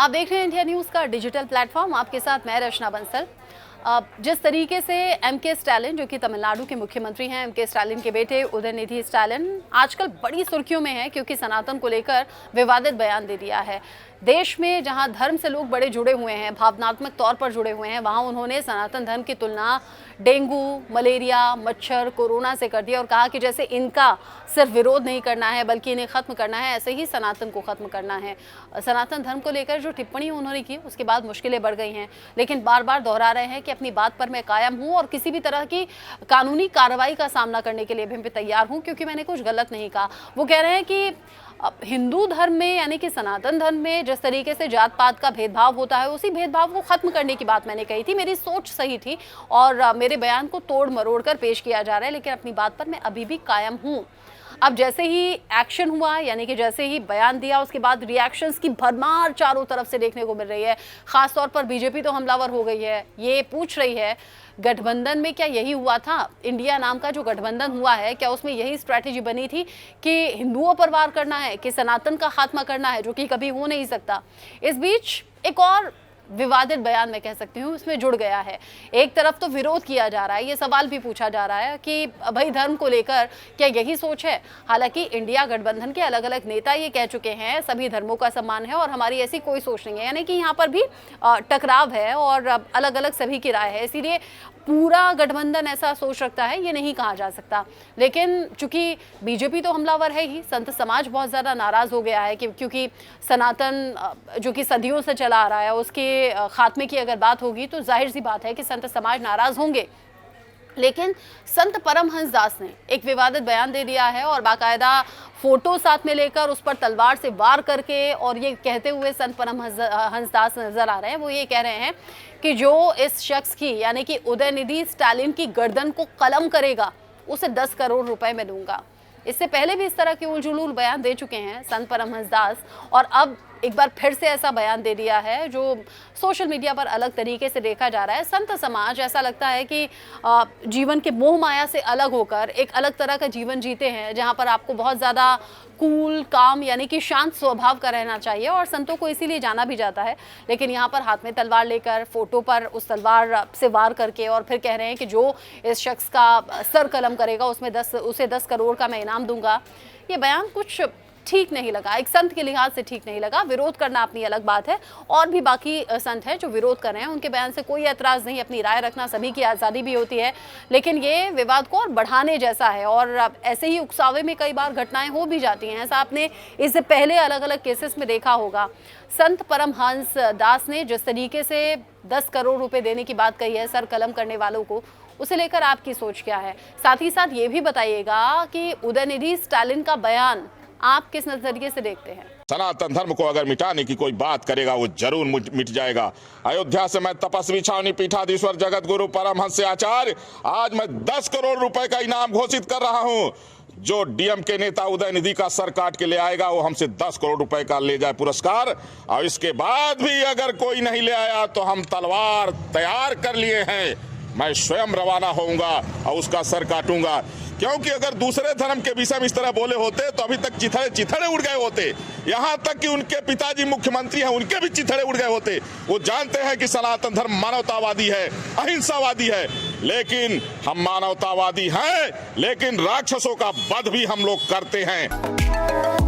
आप देख रहे हैं इंडिया न्यूज़ का डिजिटल प्लेटफॉर्म। आपके साथ मैं रचना बंसल। जिस तरीके से एमके स्टालिन, जो कि तमिलनाडु के मुख्यमंत्री हैं, एमके स्टालिन के बेटे उदयनिधि स्टालिन आजकल बड़ी सुर्खियों में हैं क्योंकि सनातन को लेकर विवादित बयान दे दिया है। देश में जहां धर्म से लोग बड़े जुड़े हुए हैं, भावनात्मक तौर पर जुड़े हुए हैं, वहां उन्होंने सनातन धर्म की तुलना डेंगू, मलेरिया, मच्छर, कोरोना से कर दिया और कहा कि जैसे इनका सिर्फ विरोध नहीं करना है बल्कि इन्हें खत्म करना है, ऐसे ही सनातन को खत्म करना है। सनातन धर्म को लेकर जो टिप्पणी उन्होंने की उसके बाद मुश्किलें बढ़ गई हैं, लेकिन बार बार दोहरा रहे हैं कि अपनी बात पर मैं कायम हूं और किसी भी तरह की कानूनी कार्रवाई का सामना करने के लिए भी तैयार हूं क्योंकि मैंने कुछ गलत नहीं कहा। वो कह रहे हैं कि हिंदू धर्म में यानी कि सनातन धर्म में जिस तरीके से जात पात का भेदभाव होता है, उसी भेदभाव को खत्म करने की बात मैंने कही थी। मेरी सोच सही थी और मेरे बयान को तोड़ मरोड़ कर पेश किया जा रहा है, लेकिन अपनी बात पर मैं अभी भी कायम हूँ। अब जैसे ही एक्शन हुआ, यानी कि जैसे ही बयान दिया, उसके बाद रिएक्शंस की भरमार चारों तरफ से देखने को मिल रही है। खासतौर पर बीजेपी तो हमलावर हो गई है। ये पूछ रही है गठबंधन में क्या यही हुआ था? इंडिया नाम का जो गठबंधन हुआ है, क्या उसमें यही स्ट्रैटेजी बनी थी कि हिंदुओं पर वार करना है, कि सनातन का खात्मा करना है, जो कि कभी हो नहीं सकता। इस बीच एक और विवादित बयान मैं कह सकती हूँ इसमें जुड़ गया है। एक तरफ तो विरोध किया जा रहा है, ये सवाल भी पूछा जा रहा है कि भाई धर्म को लेकर क्या यही सोच है? हालांकि इंडिया गठबंधन के अलग अलग नेता ये कह चुके हैं सभी धर्मों का सम्मान है और हमारी ऐसी कोई सोच नहीं है, यानी कि यहाँ पर भी टकराव है और अलग अलग सभी की राय है। इसीलिए पूरा गठबंधन ऐसा सोच रखता है ये नहीं कहा जा सकता। लेकिन चूंकि बीजेपी तो हमलावर है ही, संत समाज बहुत ज़्यादा नाराज़ हो गया है कि क्योंकि सनातन जो कि सदियों से चला आ रहा है उसके खात्मे की अगर बात होगी तो जाहिर सी बात है कि संत समाज नाराज़ होंगे। लेकिन संत परमहंस दास ने एक विवादित बयान दे दिया है और बाकायदा फोटो साथ में लेकर उस पर तलवार से वार करके और ये कहते हुए संत परमहंस दास नजर आ रहे हैं। वो ये कह रहे हैं कि जो इस शख्स की यानी कि उदयनिधि स्टालिन की गर्दन को कलम करेगा उसे 10 करोड़ रुपए में दूंगा। इससे पहले भी इस तरह के उलझुल बयान दे चुके हैं संत परमहंस दास और अब एक बार फिर से ऐसा बयान दे दिया है जो सोशल मीडिया पर अलग तरीके से देखा जा रहा है। संत समाज ऐसा लगता है कि जीवन के मोह माया से अलग होकर एक अलग तरह का जीवन जीते हैं जहां पर आपको बहुत ज़्यादा कूल काम यानी कि शांत स्वभाव का रहना चाहिए और संतों को इसीलिए जाना भी जाता है। लेकिन यहाँ पर हाथ में तलवार लेकर फोटो पर उस तलवार से वार करके और फिर कह रहे हैं कि जो इस शख्स का सर कलम करेगा उसे 10 करोड़ का मैं इनाम दूंगा। ये बयान कुछ ठीक नहीं लगा, एक संत के लिहाज से ठीक नहीं लगा। विरोध करना अपनी अलग बात है और भी बाकी संत हैं जो विरोध कर रहे हैं, उनके बयान से कोई एतराज़ नहीं, अपनी राय रखना सभी की आज़ादी भी होती है। लेकिन ये विवाद को और बढ़ाने जैसा है और ऐसे ही उकसावे में कई बार घटनाएं हो भी जाती हैं। ऐसा आपने इससे पहले अलग अलग केसेस में देखा होगा। संत परमहंस दास ने जिस तरीके से 10 करोड़ रुपए देने की बात कही है सर कलम करने वालों को, उसे लेकर आपकी सोच क्या है? साथ ही साथ ये भी बताइएगा कि उदयनिधि स्टालिन का बयान आप किस नजरिए से देखते हैं? सनातन धर्म को अगर मिटाने की कोई बात करेगा वो जरूर मिट जाएगा। अयोध्या से मैं तपस्वी छावनी पीठाधीश्वर जगत गुरु परमहंस आचार्य आज मैं 10 करोड़ रुपए का इनाम घोषित कर रहा हूं। जो डीएम के नेता उदयनिधि का सर काट के ले आएगा वो हमसे 10 करोड़ रुपए का ले जाए पुरस्कार। और इसके बाद भी अगर कोई नहीं ले आया तो हम तलवार तैयार कर लिए हैं, मैं स्वयं रवाना होऊंगा और उसका सर काटूंगा। क्योंकि अगर दूसरे धर्म के विषय में इस तरह बोले होते तो अभी तक चिथड़े उड़ गए होते। यहाँ तक कि उनके पिताजी मुख्यमंत्री हैं, उनके भी चिथड़े उड़ गए होते। वो जानते हैं कि सनातन धर्म मानवतावादी है, अहिंसावादी है। लेकिन हम मानवतावादी हैं, लेकिन राक्षसों का वध भी हम लोग करते हैं।